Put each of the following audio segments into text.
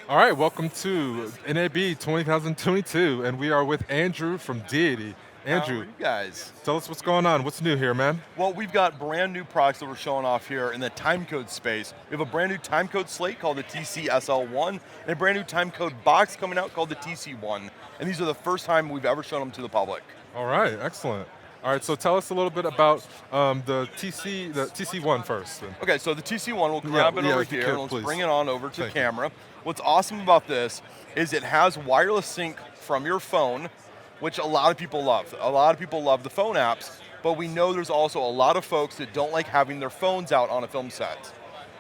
All right, welcome to NAB 2022, and we are with Andrew from Deity. How are Andrew, you guys? tell us what's going on. What's new here, man? Well, we've got brand new products that we're showing off here in the timecode space. We have a brand new timecode slate called the TCSL-1 and a brand new timecode box coming out called the TC1. And these are the first time we've ever shown them to the public. All right, excellent. All right, so tell us a little bit about the TC1 first. Then. Okay, so the TC1, we'll grab it over if you here could, and let's please. bring it on over to Thank you. camera. What's awesome about this is it has wireless sync from your phone, which a lot of people love. A lot of people love the phone apps, but we know there's also a lot of folks that don't like having their phones out on a film set.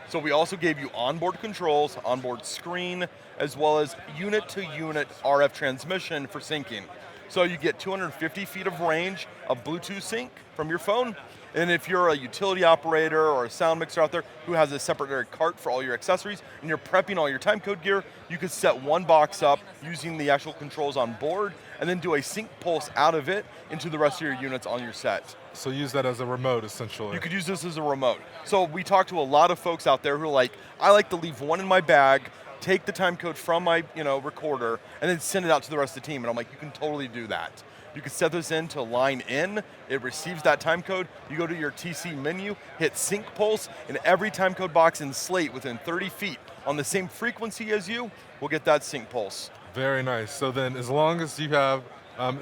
So we also gave you onboard controls, onboard screen, as well as unit-to-unit RF transmission for syncing. So you get 250 feet of range of Bluetooth sync from your phone, and if you're a utility operator or a sound mixer out there who has a separate cart for all your accessories, and you're prepping all your timecode gear, you could set one box up using the actual controls on board, and then do a sync pulse out of it into the rest of your units on your set. So use that as a remote, essentially. You could use this as a remote. So we talked to a lot of folks out there who are like, I like to leave one in my bag, take the time code from my recorder, and then send it out to the rest of the team. And I'm like, you can totally do that. You can set this in to line in, it receives that time code, you go to your TC menu, hit sync pulse, and every time code box in Slate within 30 feet on the same frequency as you will get that sync pulse. Very nice. So then, as long as you have,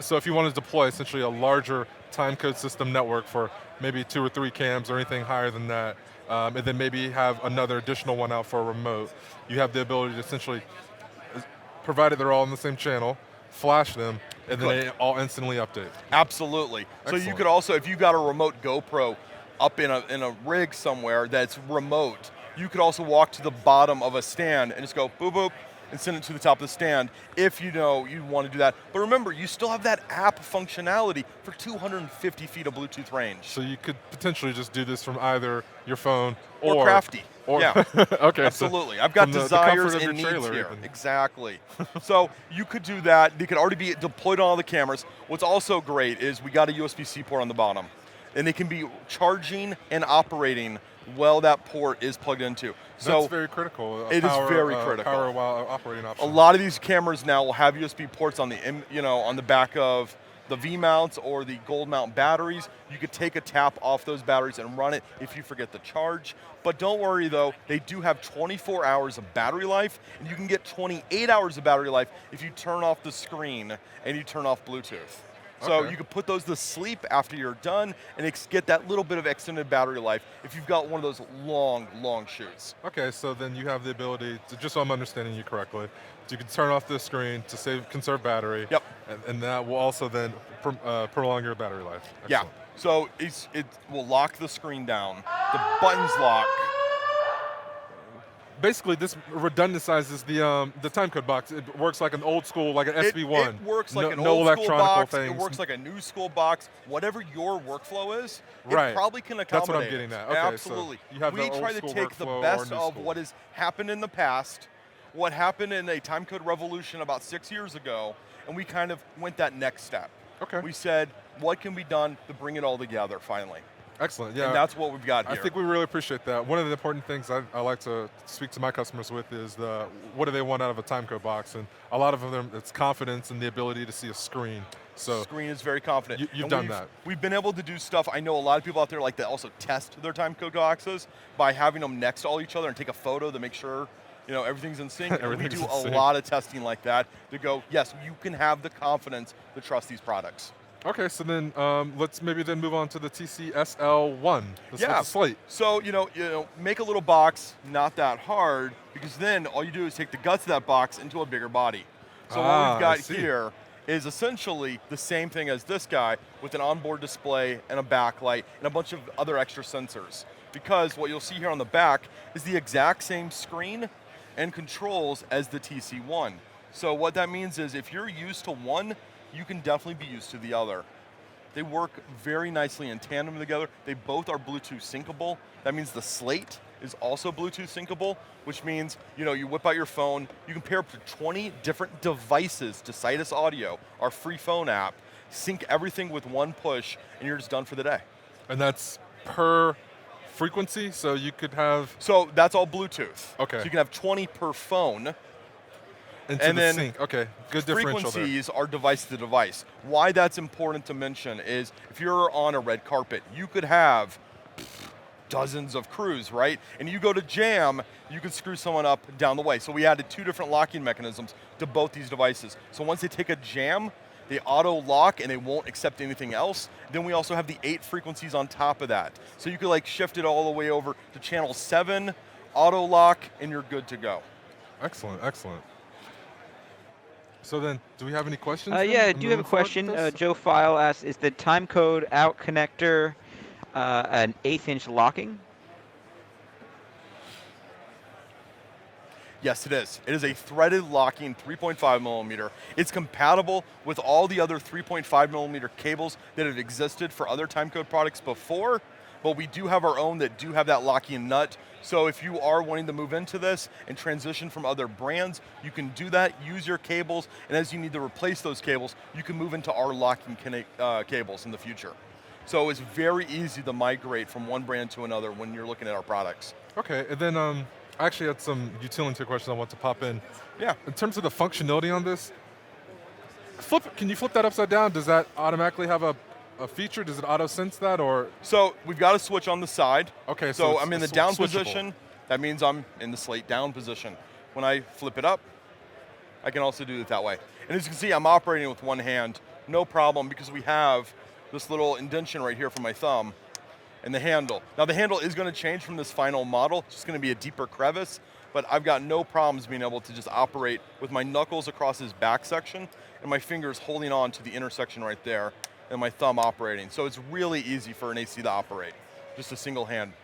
so if you want to deploy essentially a larger timecode system network for maybe 2 or 3 cams or anything higher than that, and then maybe have another additional one out for a remote, you have the ability to essentially, provided they're all on the same channel, flash them, and then they all instantly update. Absolutely. So you Excellent. could also, if you got a remote GoPro up in a rig somewhere that's remote, you could also walk to the bottom of a stand and just go boop boop and send it to the top of the stand if you know you want to do that. But remember, you still have that app functionality for 250 feet of Bluetooth range. So you could potentially just do this from either your phone Or crafty. Or Yeah. okay. Absolutely. I've got from the desires comfort of and your needs trailer here. even. Exactly. So you could do that. They could already be deployed on all the cameras. What's also great is we got a USB-C port on the bottom. And it can be charging and operating while that port is plugged into. So That's very critical. it is very critical. Power while operating option. a lot of these cameras now will have USB ports on on the back of the V mounts or the gold mount batteries. You could take a tap off those batteries and run it if you forget to charge. But don't worry though, they do have 24 hours of battery life, and you can get 28 hours of battery life if you turn off the screen and you turn off Bluetooth. So Okay. you could put those to sleep after you're done and get that little bit of extended battery life if you've got one of those long, long shoots. Okay, so then you have the ability to, just so I'm understanding you correctly, you can turn off the screen to conserve battery. Yep. And that will also then prolong your battery life. Yeah. Excellent. So it will lock the screen down. The buttons lock. Basically, this redundantizes the timecode box. It works like an old school, like an SV1. It works like no, an no old school electronic box. things. It works like a new school box. Whatever your workflow is, Right. it probably can That's what I'm accommodate getting it. at. Okay, so Absolutely. you have we the old try to school take the workflow or best new of school. what has happened in the past, what happened in a timecode revolution about 6 years ago, and we kind of went that next step. Okay. We said, what can be done to bring it all together finally? Excellent. Yeah. And that's what we've got here. I think we really appreciate that. One of the important things I like to speak to my customers with is what do they want out of a timecode box, and a lot of them it's confidence and the ability to see a screen. So Screen is very confident. You've And done that. We've been able to do stuff. I know a lot of people out there like to also test their timecode boxes by having them next to all each other and take a photo to make sure everything's in sync. And we Everything's do in a sync. lot of testing like that to go, yes, you can have the confidence to trust these products. okay, so then let's maybe then move on to the TCSL-1. Yeah. The Slate. So make a little box, not that hard, because then all you do is take the guts of that box into a bigger body. So what I we've got see. here is essentially the same thing as this guy with an onboard display and a backlight and a bunch of other extra sensors. Because what you'll see here on the back is the exact same screen and controls as the TC1. So what that means is if you're used to one, you can definitely be used to the other. They work very nicely in tandem together. They both are Bluetooth syncable. That means the Slate is also Bluetooth syncable, which means you whip out your phone, you can pair up to 20 different devices to Citus Audio, our free phone app, sync everything with one push, and you're just done for the day. And that's per frequency, so you could have. So that's all Bluetooth. Okay. So you can have 20 per phone, Into and the then sync. Okay, good differential there. frequencies are device to device. Why that's important to mention is if you're on a red carpet, you could have dozens of crews, right? And you go to jam, you could screw someone up down the way. So we added 2 different locking mechanisms to both these devices. So once they take a jam, they auto lock and they won't accept anything else. Then we also have the 8 frequencies on top of that. So you could like shift it all the way over to channel 7, auto lock, and you're good to go. Excellent, excellent. So then, do we have any questions? Yeah, I do have a question. Joe File asks, is the timecode out connector an 1/8 inch locking? Yes, it is. It is a threaded locking 3.5 millimeter. It's compatible with all the other 3.5 millimeter cables that have existed for other timecode products before, but we do have our own that do have that locking nut. So if you are wanting to move into this and transition from other brands, you can do that, use your cables, and as you need to replace those cables, you can move into our locking cables in the future. So it's very easy to migrate from one brand to another when you're looking at our products. Okay, and then I actually had some utility questions I want to pop in. Yeah. In terms of the functionality on this, can you flip that upside down? Does that automatically have a feature? Does it auto sense that, or? So we've got a switch on the side. Okay, so so I'm in the down position. That means I'm in the Slate down position. When I flip it up, I can also do it that way. And as you can see, I'm operating with one hand, no problem, because we have this little indentation right here for my thumb and the handle. Now the handle is going to change from this final model. It's just going to be a deeper crevice, but I've got no problems being able to just operate with my knuckles across this back section and my fingers holding on to the intersection right there and my thumb operating. So it's really easy for an AC to operate, just a single hand.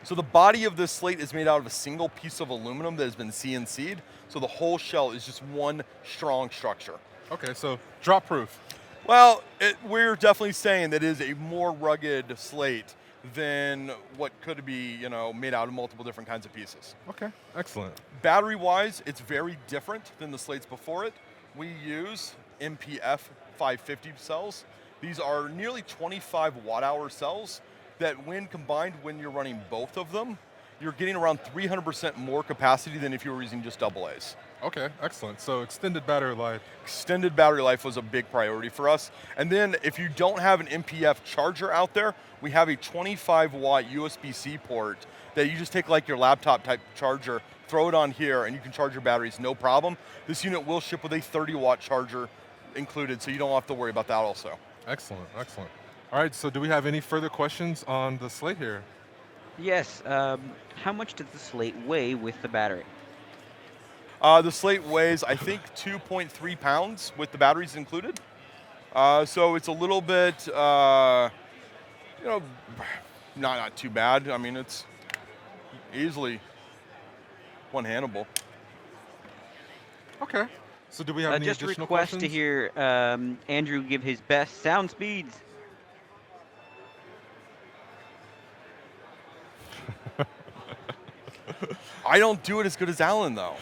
So the body of this Slate is made out of a single piece of aluminum that has been CNC'd, so the whole shell is just one strong structure. Okay, so drop proof. Well, we're definitely saying that it is a more rugged Slate than what could be, made out of multiple different kinds of pieces. Okay, excellent. Battery-wise, it's very different than the Slates before it. We use MPF 550 cells. These are nearly 25 watt-hour cells that when combined, when you're running both of them, you're getting around 300% more capacity than if you were using just AA's. Okay, excellent. So extended battery life. Extended battery life was a big priority for us. And then if you don't have an MPF charger out there, we have a 25 watt USB-C port that you just take like your laptop type charger, throw it on here, and you can charge your batteries, no problem. This unit will ship with a 30 watt charger included, so you don't have to worry about that also. Excellent, excellent. All right, so do we have any further questions on the Slate here? Yes. How much does the Slate weigh with the battery? The Slate weighs, I think, 2.3 pounds with the batteries included. So it's a little bit, not too bad. I mean, it's easily one-handable. Okay. So do we have any just additional request questions? to hear Andrew give his best sound speeds. I don't do it as good as Alan, though.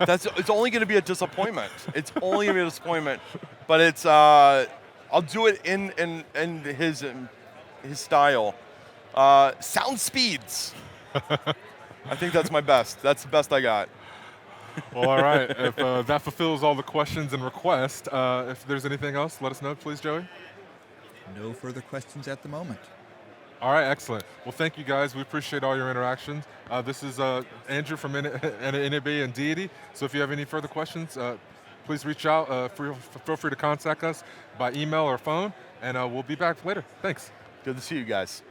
It's only going to be a disappointment. It's only going to be a disappointment. But it's I'll do it in his style. Sound speeds. I think that's my best. That's the best I got. Well, all right. If that fulfills all the questions and requests, if there's anything else, let us know, please, Joey. No further questions at the moment. All right, excellent. Well, thank you guys. We appreciate all your interactions. This is Andrew from NAB and Deity. So if you have any further questions, please reach out. Feel free to contact us by email or phone, and we'll be back later. Thanks. Good to see you guys.